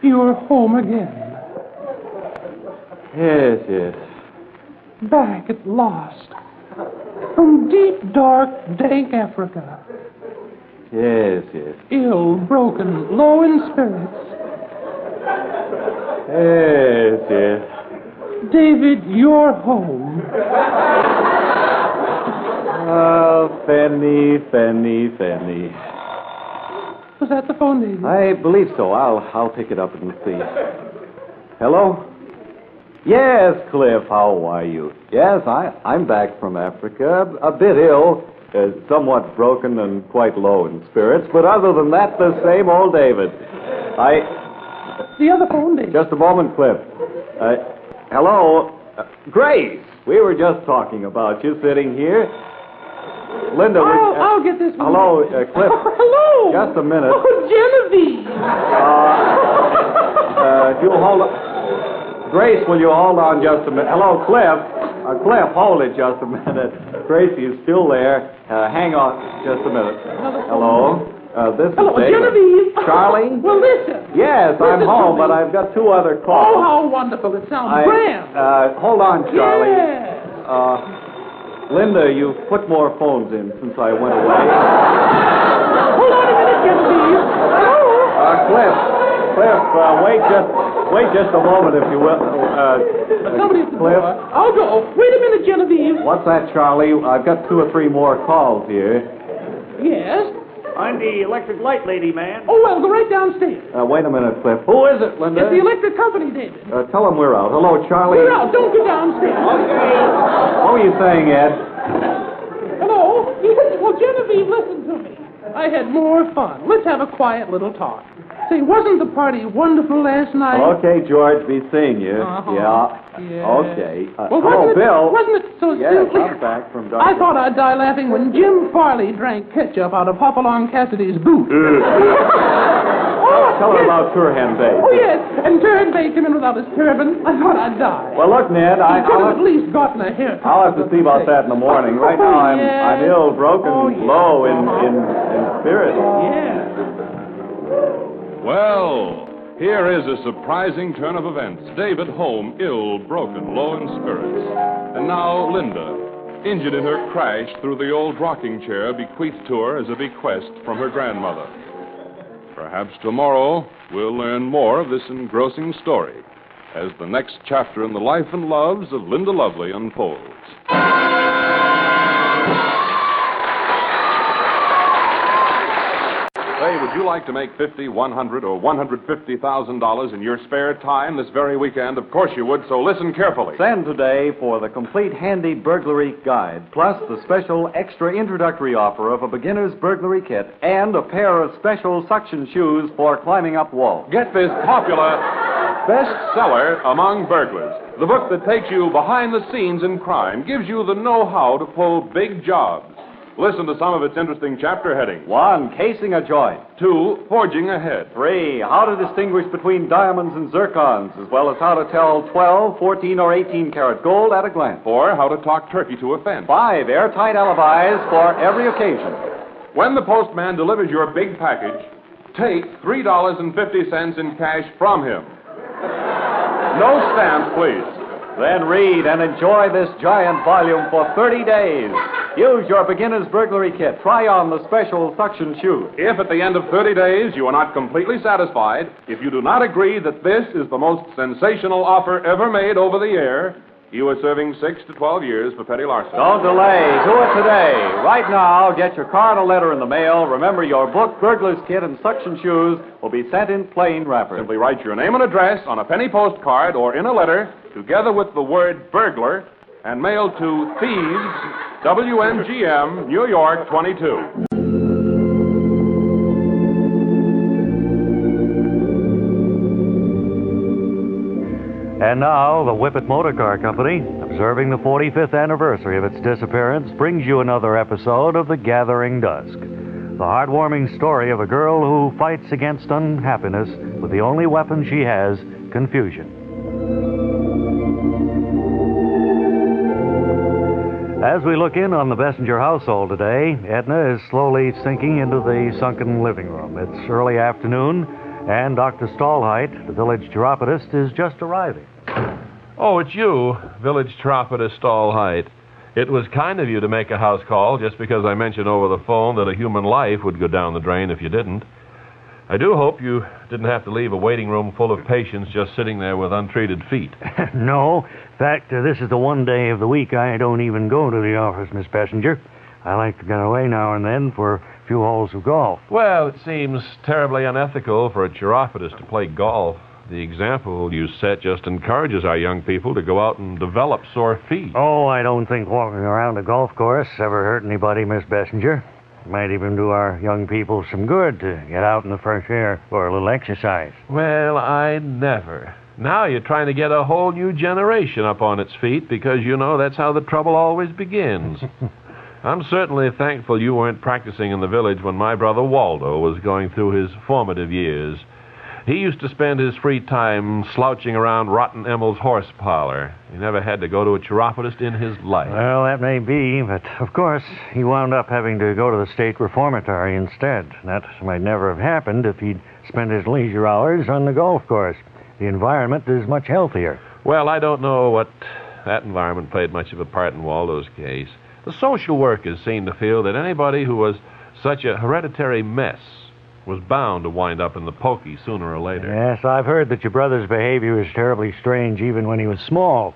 you're home again. Yes. Back at last. From deep, dark, dank Africa. Yes. Ill, broken, low in spirits. Yes. David, you're home. Oh, Fanny. Was that the phone, David? I believe so. I'll pick it up and see. Hello? Yes, Cliff, how are you? Yes, I'm back from Africa. A bit ill. somewhat broken and quite low in spirits, but other than that, the same old David. The other phone, David. Just a moment, Cliff. Hello? Grace, we were just talking about you sitting here. Linda, I'll get this one. Hello, Cliff. Hello. Just a minute. Oh, Genevieve. If you'll hold on. Grace, will you hold on just a minute? Hello, Cliff. Cliff, hold it just a minute. Gracie is still there. Hang on just a minute. Hello? This is Hello, David. Genevieve. Charlie? Well, listen. Yes, I'm home, but I've got two other calls. Oh, how wonderful. It sounds grand. Hold on, Charlie. Yes. Linda, you've put more phones in since I went away. Hold on a minute, Genevieve. Hello? Cliff, wait just a moment, if you will. Somebody's at the Cliff. door. I'll go. Wait a minute, Genevieve. What's that, Charlie? I've got 2 or 3 more calls here. Yes? I'm the electric light lady, man. Oh, well, go right downstairs. Wait a minute, Cliff. Who is it, Linda? It's the electric company, David. Tell them we're out. Hello, Charlie. We're out. Don't go downstairs. Okay. What were you saying, Ed? Hello? Well, Genevieve, listen to me. I had more fun. Let's have a quiet little talk. Say, wasn't the party wonderful last night? Okay, George, be seeing you. Yeah. Okay. Well, hello, Bill. Wasn't it so yes, silly? I'm back from Dr. I thought I'd die laughing when Jim Farley drank ketchup out of Hopalong Cassidy's boot. Tell her about Turhan Bay. Oh, yes. And Turhan Bay came in without his turban. I thought I'd die. Well, look, Ned, He could have at least gotten a haircut. I'll have to see about that in the morning. Right now, I'm ill, broken, low in spirit. Yeah. Well, here is a surprising turn of events. David home, ill, broken, low in spirits. And now Linda, injured in her crash through the old rocking chair bequeathed to her as a bequest from her grandmother. Perhaps tomorrow we'll learn more of this engrossing story as the next chapter in the life and loves of Linda Lovely unfolds. Say, would you like to make $50,000, $100,000, or $150,000 in your spare time this very weekend? Of course you would, so listen carefully. Send today for the complete handy burglary guide, plus the special extra introductory offer of a beginner's burglary kit and a pair of special suction shoes for climbing up walls. Get this popular bestseller among burglars. The book that takes you behind the scenes in crime, gives you the know-how to pull big jobs. Listen to some of its interesting chapter headings. 1, casing a joint. 2, forging ahead. 3, how to distinguish between diamonds and zircons, as well as how to tell 12, 14, or 18 karat gold at a glance. 4, how to talk turkey to a fence. 5, airtight alibis for every occasion. When the postman delivers your big package, take $3.50 in cash from him. No stamps, please. Then read and enjoy this giant volume for 30 days. Use your beginner's burglary kit. Try on the special suction shoes. If at the end of 30 days you are not completely satisfied, if you do not agree that this is the most sensational offer ever made over the air, you are serving 6 to 12 years for petty larceny. Don't delay. Do it today. Right now, get your card or letter in the mail. Remember, your book, burglar's kit, and suction shoes will be sent in plain wrappers. Simply write your name and address on a penny postcard or in a letter, together with the word burglar, and mail to Thieves, WMGM, New York 22. And now, the Whippet Motor Car Company, observing the 45th anniversary of its disappearance, brings you another episode of The Gathering Dusk. The heartwarming story of a girl who fights against unhappiness with the only weapon she has, confusion. As we look in on the Bessinger household today, Edna is slowly sinking into the sunken living room. It's early afternoon, and Dr. Stallheit, the village chiropodist, is just arriving. Oh, it's you, village chiropodist Stallheit. It was kind of you to make a house call just because I mentioned over the phone that a human life would go down the drain if you didn't. I do hope you didn't have to leave a waiting room full of patients just sitting there with untreated feet. No. In fact, this is the one day of the week I don't even go to the office, Miss Bessinger. I like to get away now and then for a few holes of golf. Well, it seems terribly unethical for a chiropodist to play golf. The example you set just encourages our young people to go out and develop sore feet. Oh, I don't think walking around a golf course ever hurt anybody, Miss Bessinger. It might even do our young people some good to get out in the fresh air for a little exercise. Well, I never. Now you're trying to get a whole new generation up on its feet because, you know, that's how the trouble always begins. I'm certainly thankful you weren't practicing in the village when my brother Waldo was going through his formative years. He used to spend his free time slouching around Rotten Emil's horse parlor. He never had to go to a chiropodist in his life. Well, that may be, but of course, he wound up having to go to the state reformatory instead. That might never have happened if he'd spent his leisure hours on the golf course. The environment is much healthier. Well, I don't know what that environment played much of a part in Waldo's case. The social workers seemed to feel that anybody who was such a hereditary mess was bound to wind up in the pokey sooner or later. Yes, I've heard that your brother's behavior was terribly strange even when he was small.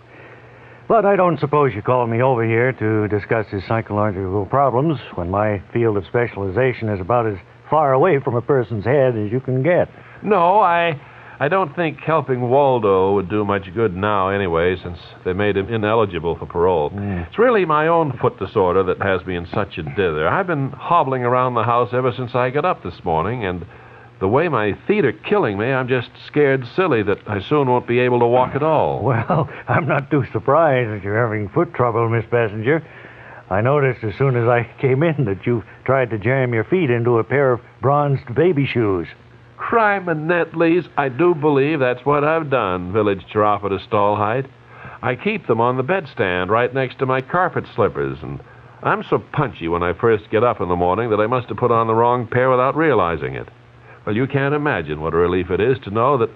But I don't suppose you called me over here to discuss his psychological problems when my field of specialization is about as far away from a person's head as you can get. No, I don't think helping Waldo would do much good now anyway, since they made him ineligible for parole. It's really my own foot disorder that has me in such a dither. I've been hobbling around the house ever since I got up this morning, and the way my feet are killing me, I'm just scared silly that I soon won't be able to walk at all. Well, I'm not too surprised that you're having foot trouble, Miss Bessinger. I noticed as soon as I came in that you tried to jam your feet into a pair of bronzed baby shoes. Crime and Netley's, I do believe that's what I've done, village chiropodist Stallhide. I keep them on the bedstand right next to my carpet slippers, and I'm so punchy when I first get up in the morning that I must have put on the wrong pair without realizing it. Well, you can't imagine what a relief it is to know that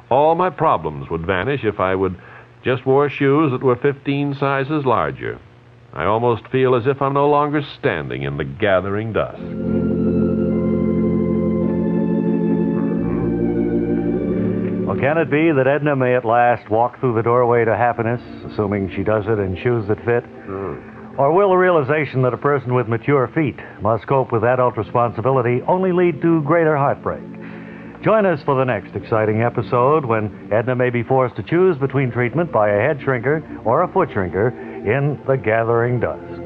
all my problems would vanish if I would just wore shoes that were 15 sizes larger. I almost feel as if I'm no longer standing in the gathering dusk. Well, can it be that Edna may at last walk through the doorway to happiness, assuming she does it in shoes that fit? Or will the realization that a person with mature feet must cope with adult responsibility only lead to greater heartbreak? Join us for the next exciting episode when Edna may be forced to choose between treatment by a head shrinker or a foot shrinker in The Gathering Dusk.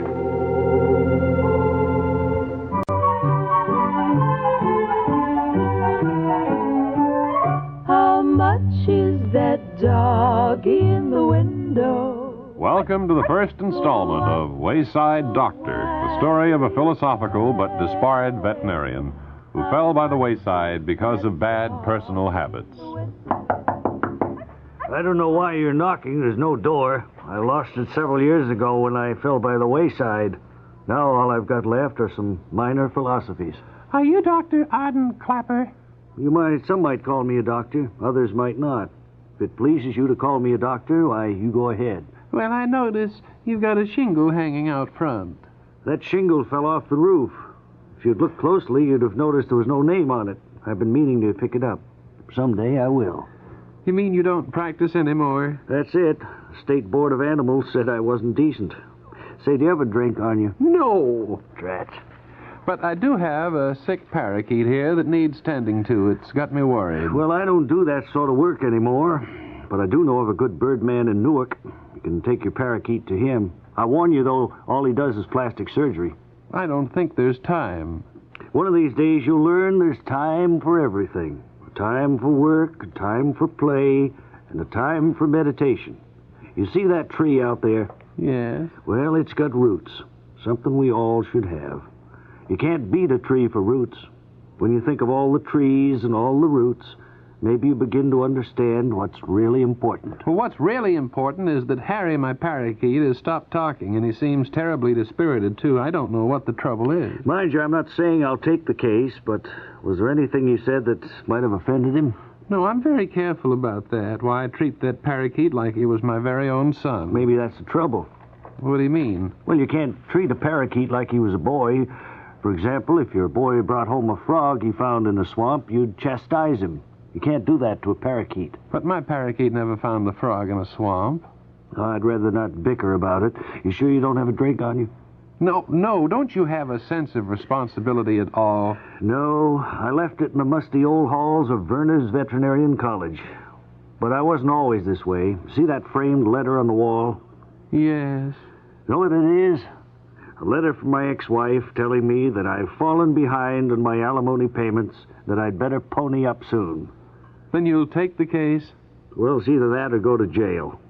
Is that doggy in the window? Welcome to the first installment of Wayside Doctor, the story of a philosophical but disbarred veterinarian who fell by the wayside because of bad personal habits. I don't know why you're knocking. There's no door. I lost it several years ago when I fell by the wayside. Now all I've got left are some minor philosophies. Are you Dr. Arden Clapper? Some might call me a doctor, others might not. If it pleases you to call me a doctor, why, you go ahead. Well, I notice you've got a shingle hanging out front. That shingle fell off the roof. If you'd looked closely, you'd have noticed there was no name on it. I've been meaning to pick it up. Someday I will. You mean you don't practice anymore? That's it. The State Board of Animals said I wasn't decent. Say, do you have a drink on you? No. Drats. But I do have a sick parakeet here that needs tending to. It's got me worried. Well, I don't do that sort of work anymore. But I do know of a good birdman in Newark. You can take your parakeet to him. I warn you, though, all he does is plastic surgery. I don't think there's time. One of these days you'll learn there's time for everything. A time for work, a time for play, and a time for meditation. You see that tree out there? Yes. Well, it's got roots. Something we all should have. You can't beat a tree for roots. When you think of all the trees and all the roots, maybe you begin to understand what's really important. Well, what's really important is that Harry, my parakeet, has stopped talking, and he seems terribly dispirited, too. I don't know what the trouble is. Mind you, I'm not saying I'll take the case, but was there anything he said that might have offended him? No, I'm very careful about that. Why, I treat that parakeet like he was my very own son. Maybe that's the trouble. What do you mean? Well, you can't treat a parakeet like he was a boy. For example, if your boy brought home a frog he found in the swamp, you'd chastise him. You can't do that to a parakeet. But my parakeet never found the frog in a swamp. Oh, I'd rather not bicker about it. You sure you don't have a drink on you? No, don't you have a sense of responsibility at all? No, I left it in the musty old halls of Verner's Veterinarian College. But I wasn't always this way. See that framed letter on the wall? Yes. Know what it is? A letter from my ex-wife telling me that I've fallen behind on my alimony payments, that I'd better pony up soon. Then you'll take the case? Well, it's either that or go to jail.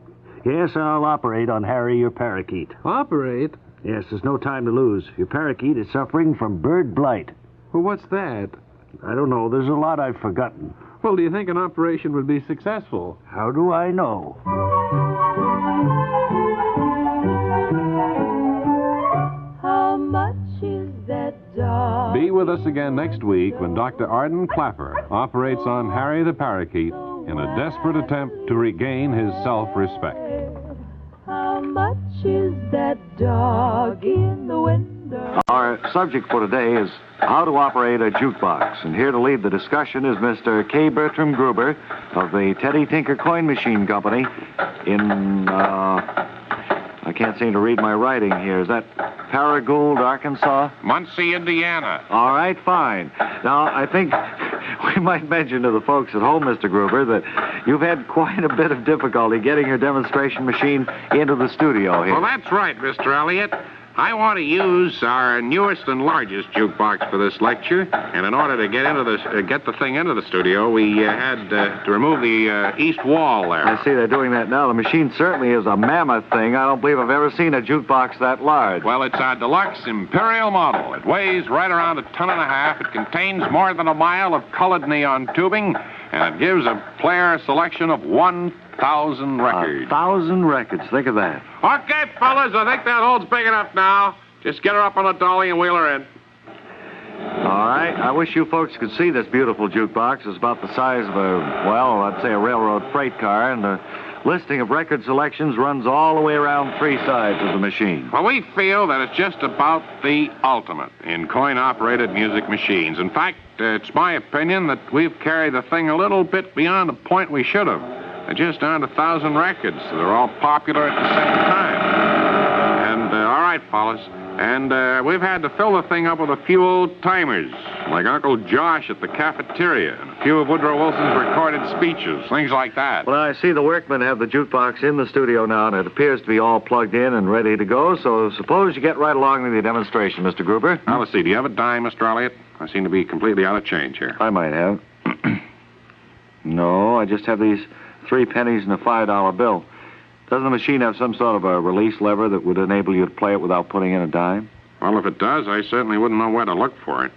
Yes, I'll operate on Harry, your parakeet. Operate? Yes, there's no time to lose. Your parakeet is suffering from bird blight. Well, what's that? I don't know. There's a lot I've forgotten. Well, do you think an operation would be successful? How do I know? How much is that dog? Be with us again next week when Dr. Arden Clapper operates on Harry the parakeet in a desperate attempt to regain his self-respect. How much is that dog in the window? Our subject for today is how to operate a jukebox. And here to lead the discussion is Mr. K. Bertram Gruber of the Teddy Tinker Coin Machine Company in, I can't seem to read my writing here. Is that Paragould, Arkansas? Muncie, Indiana. All right, fine. Now, I think we might mention to the folks at home, Mr. Gruber, that you've had quite a bit of difficulty getting your demonstration machine into the studio here. Well, that's right, Mr. Elliott. I want to use our newest and largest jukebox for this lecture, and in order to get the thing into the studio, we had to remove the east wall there. I see they're doing that now. The machine certainly is a mammoth thing. I don't believe I've ever seen a jukebox that large. Well, it's our deluxe imperial model. It weighs right around 1.5 tons. It contains more than a mile of colored neon tubing, and it gives a player a selection of 1,000 records. 1,000 records. Think of that. Okay, fellas, I think that hole's big enough now. Just get her up on a dolly and wheel her in. All right. I wish you folks could see this beautiful jukebox. It's about the size of I'd say a railroad freight car, and the listing of record selections runs all the way around 3 sides of the machine. Well, we feel that it's just about the ultimate in coin-operated music machines. In fact, it's my opinion that we've carried the thing a little bit beyond the point we should have. There just aren't 1,000 records. They're all popular at the same time. And, all right, fellas. And we've had to fill the thing up with a few old-timers, like Uncle Josh at the cafeteria, and a few of Woodrow Wilson's recorded speeches, things like that. Well, I see the workmen have the jukebox in the studio now, and it appears to be all plugged in and ready to go, so suppose you get right along with the demonstration, Mr. Gruber. Now, let's see. Do you have a dime, Mr. Elliott? I seem to be completely out of change here. I might have. No, I just have these 3 pennies and a $5 bill. Doesn't the machine have some sort of a release lever that would enable you to play it without putting in a dime? Well, if it does, I certainly wouldn't know where to look for it.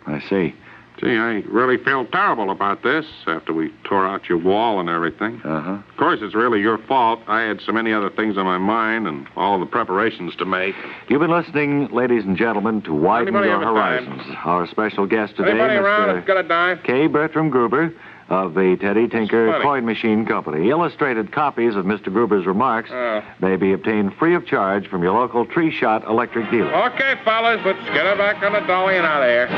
I see. Gee, I really feel terrible about this after we tore out your wall and everything. Uh-huh. Of course, it's really your fault. I had so many other things on my mind and all the preparations to make. You've been listening, ladies and gentlemen, to Widen Anybody Your have a Horizons. dime? Our special guest today, Anybody around Mr. that's got a dime? K. Bertram Gruber of the Teddy Tinker funny. Coin Machine Company. Illustrated copies of Mr. Gruber's remarks may be obtained free of charge from your local Tree Shot electric dealer. Okay, fellas, let's get her back on the dolly and out of here.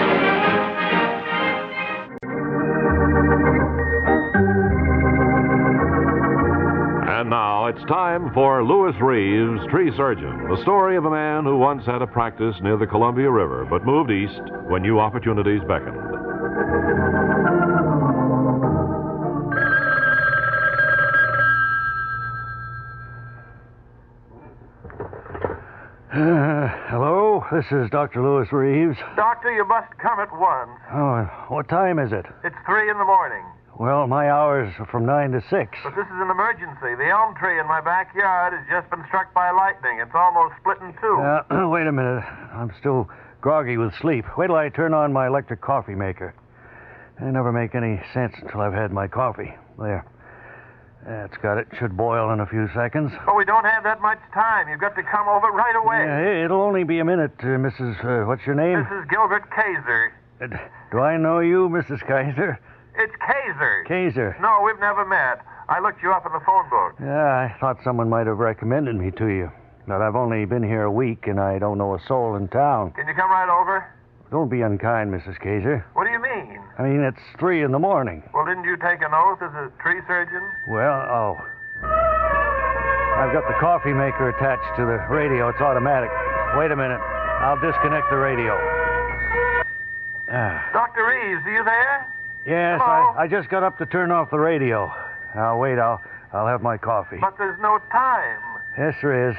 And now it's time for Louis Reeves, Tree Surgeon, the story of a man who once had a practice near the Columbia River, but moved east when new opportunities beckoned. Hello, this is Dr. Louis Reeves. Doctor, you must come at once. Oh, what time is it? It's 3 in the morning. Well, my hours are from 9 to 6. But this is an emergency. The elm tree in my backyard has just been struck by lightning. It's almost split in two. Wait a minute. I'm still groggy with sleep. Wait till I turn on my electric coffee maker. I never make any sense until I've had my coffee. There. That's got it. Should boil in a few seconds. Oh, we don't have that much time. You've got to come over right away. Yeah, it'll only be a minute, Mrs. What's your name? Mrs. Gilbert Kaiser. Do I know you, Mrs. Kaiser? It's Kaiser. Kaiser. No, we've never met. I looked you up in the phone book. Yeah, I thought someone might have recommended me to you. But I've only been here a week, and I don't know a soul in town. Can you come right over? Don't be unkind, Mrs. Kaiser. What do you mean? I mean, it's 3 in the morning. Well, didn't you take an oath as a tree surgeon? Well, I've got the coffee maker attached to the radio. It's automatic. Wait a minute. I'll disconnect the radio. Dr. Reeves, are you there? Yes, Hello? I just got up to turn off the radio. Now, wait, I'll have my coffee. But there's no time. Yes, there is.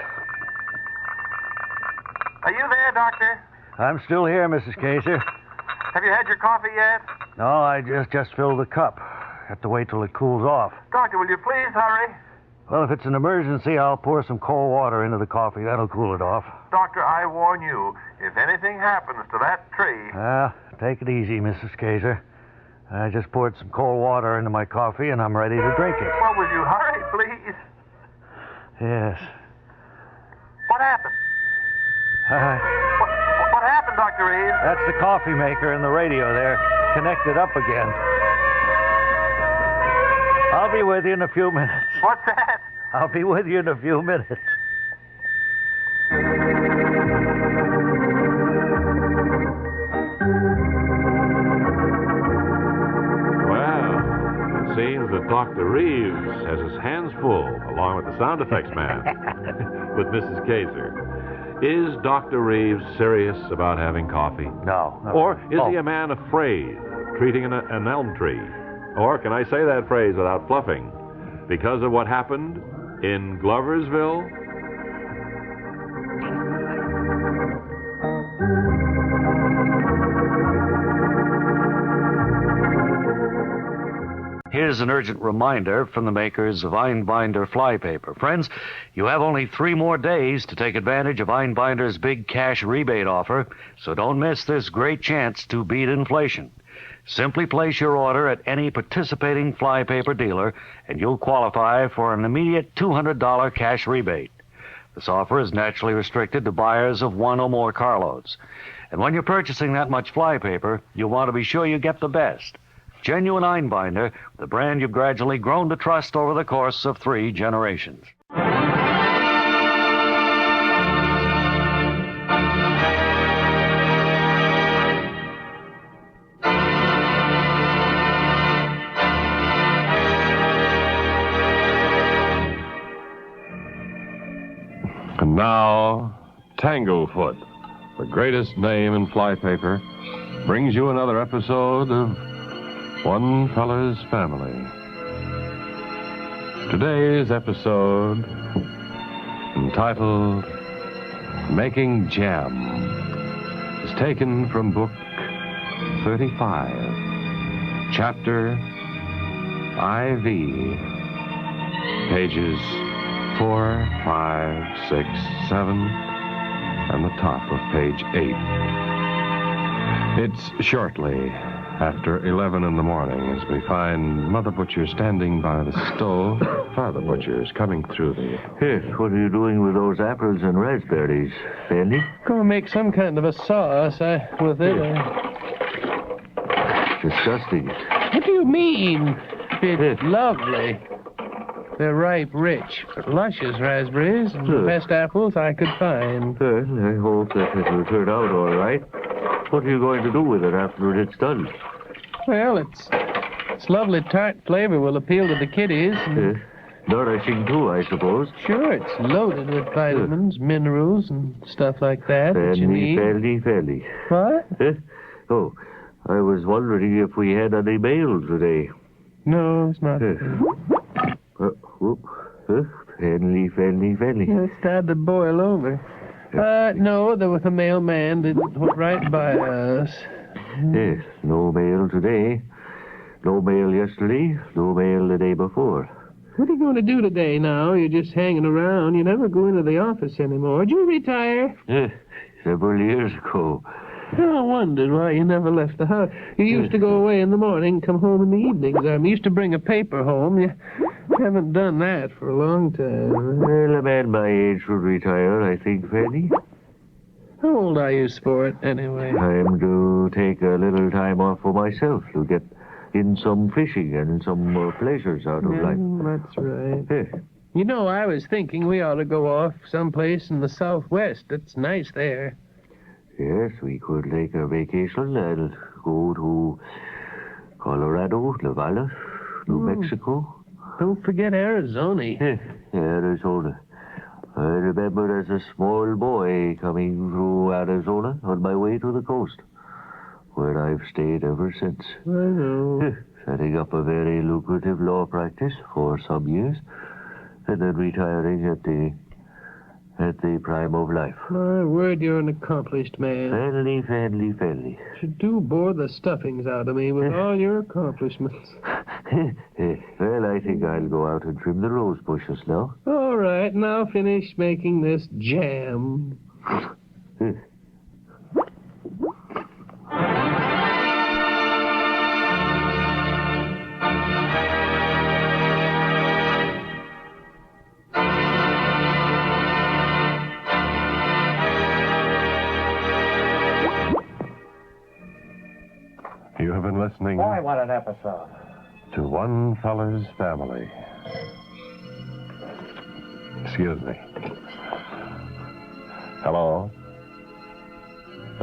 Are you there, Doctor? I'm still here, Mrs. Kaiser. Have you had your coffee yet? No, I just filled the cup. Have to wait till it cools off. Doctor, will you please hurry? Well, if it's an emergency, I'll pour some cold water into the coffee. That'll cool it off. Doctor, I warn you, if anything happens to that tree... Take it easy, Mrs. Kaiser. I just poured some cold water into my coffee, and I'm ready to drink it. Well, will you hurry, please? Yes. What happened? What happened, Dr. Reeves? That's the coffee maker and the radio there. Connected up again. I'll be with you in a few minutes. What's that? I'll be with you in a few minutes. Well, it seems that Dr. Reeves has his hands full, along with the sound effects man, with Mrs. Kaiser. Is Dr. Reeves serious about having coffee? No. Or is he a man afraid of treating an elm tree? Or can I say that phrase without fluffing? Because of what happened in Gloversville? Here's an urgent reminder from the makers of Einbinder flypaper. Friends, you have only 3 more days to take advantage of Einbinder's big cash rebate offer, so don't miss this great chance to beat inflation. Simply place your order at any participating flypaper dealer, and you'll qualify for an immediate $200 cash rebate. This offer is naturally restricted to buyers of 1 or more carloads. And when you're purchasing that much flypaper, you'll want to be sure you get the best. Genuine Einbinder, the brand you've gradually grown to trust over the course of 3 generations. And now, Tanglefoot, the greatest name in flypaper, brings you another episode of One Fella's Family. Today's episode, entitled Making Jam, is taken from Book 35, Chapter IV, pages 4, 5, 6, 7, and the top of page 8. It's shortly after 11 in the morning as we find Mother Butcher standing by the stove. Father Butcher is coming through the... Yes, what are you doing with those apples and raspberries, Sandy? Gonna make some kind of a sauce with it. Disgusting. What do you mean? It's lovely. They're ripe, rich, luscious raspberries, and the best apples I could find. Well, I hope that it will turn out all right. What are you going to do with it after it's done? Well, its lovely tart flavor will appeal to the kiddies. And nourishing, too, I suppose. Sure, it's loaded with vitamins, minerals, and stuff like that that you need. Fairly. What? Oh, I was wondering if we had any mail today. No, it's not. Fairly. It started to boil over. No, there was a mailman that went right by us. Yes, no mail today. No mail yesterday. No mail the day before. What are you going to do today now? You're just hanging around. You never go into the office anymore. Did you retire? Several years ago. I wondered why you never left the house. You used to go away in the morning and come home in the evenings. I used to bring a paper home. You haven't done that for a long time. Well, a man my age should retire, I think, Fanny. How old are you, Sport, anyway? I'm to take a little time off for myself to get in some fishing and some pleasures out of life. That's right. You know, I was thinking we ought to go off someplace in the Southwest. It's nice there. Yes, we could take a vacation and go to Colorado, Nevada, New Mexico. Don't forget Arizona. Arizona. I remember as a small boy coming through Arizona on my way to the coast, where I've stayed ever since. I know. setting up a very lucrative law practice for some years, and then retiring at the prime of life. My word, you're an accomplished man. Family. You do bore the stuffings out of me with all your accomplishments. Well, I think I'll go out and trim the rose bushes now. All right, now finish making this jam. You have been listening Boy, what an episode. to One Feller's Family. Excuse me. Hello?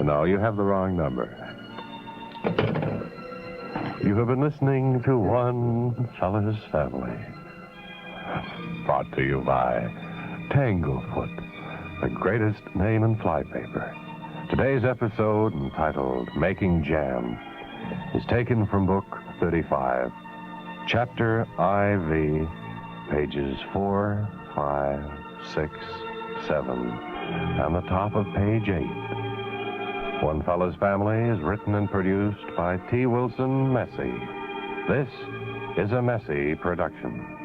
No, you have the wrong number. You have been listening to One Feller's Family. Brought to you by Tanglefoot, the greatest name in flypaper. Today's episode, entitled Making Jam, is taken from Book 35, Chapter IV, pages 4, 5, 6, 7, and the top of page 8. One Fella's Family is written and produced by T. Wilson Messy. This is a Messy production.